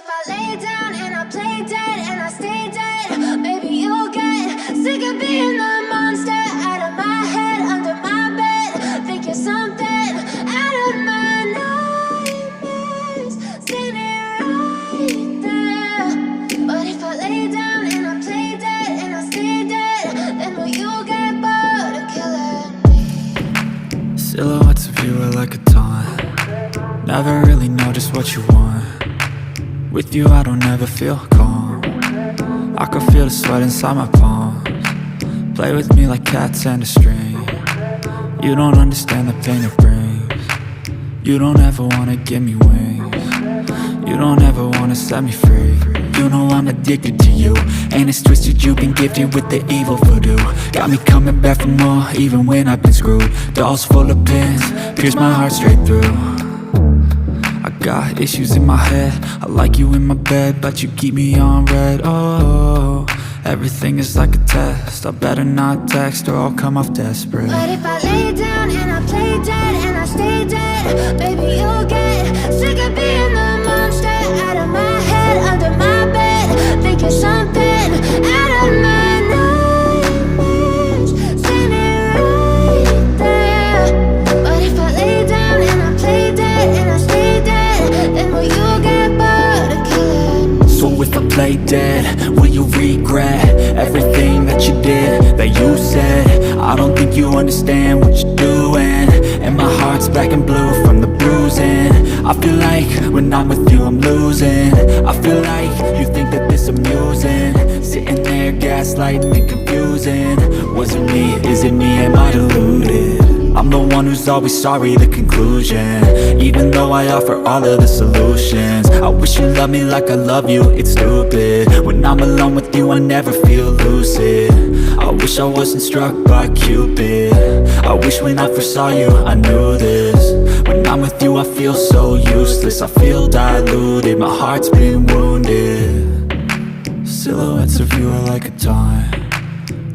if I lay down and I play dead and I stay dead, maybe you'll get sick of being the monster out of my head, under my bed. Think you're something out of my nightmares, standing right there. But if I lay down and I play dead and I stay dead, then will you get bored of killing me? Silhouettes of you are like a taunt. Never really know just what you want. With you I don't ever feel calm. I can feel the sweat inside my palms. Play with me like cats and a string. You don't understand the pain it brings. You don't ever wanna give me wings. You don't ever wanna set me free. You know I'm addicted to you, and it's twisted, you've been gifted with the evil voodoo. Got me coming back for more, even when I've been screwed. Dolls full of pins, pierce my heart straight through. I got issues in my head, I like you in my bed, but you keep me on red. Oh, everything is like a test, I better not text or I'll come off desperate. But if I lay down and I play dead and I stay dead, baby you'll get sick of being the monster out of my head, under my bed. Think you're something out of my nightmares, standing right there. But if I lay down and I play dead and I stay dead, then will you get bored of killing me? So if I play dead, will you regret everything that you did, that you said? I don't think you understand what you're doing, and my heart's black and blue from the bruising. I feel like when I'm with you I'm losing. I feel like you think that this amusing, sitting there gaslighting and confusing. Was it me? Is it me? Am I deluded? I'm the one who's always sorry, the conclusion, even though I offer all of the solutions. I wish you loved me like I love you, it's stupid. When I'm alone with you I never feel lucid. I wish I wasn't struck by Cupid. I wish when I first saw you I knew this. When I'm with you I feel so useless, I feel diluted, my heart's been wounded. Silhouettes of you are like a taunt.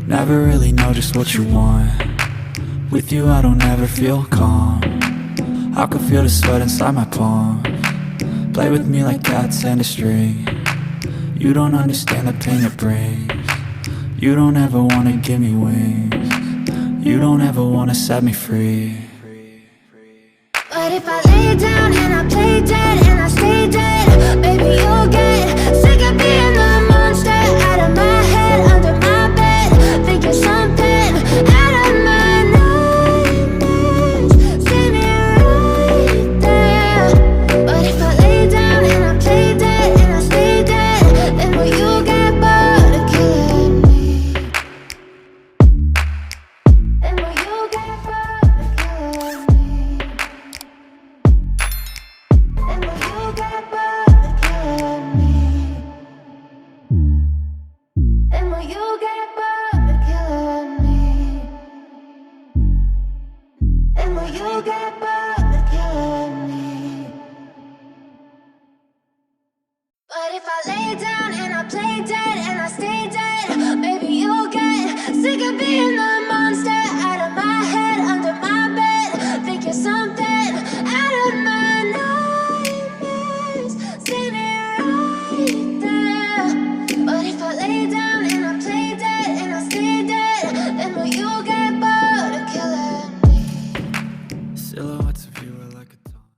Never really know just what you want. With you I don't ever feel calm. I can feel the sweat inside my palms. Play with me like cats and a string. You don't understand the pain it brings. You don't ever wanna give me wings. You don't ever wanna set me free. But if I lay down and I play dead and I stay dead,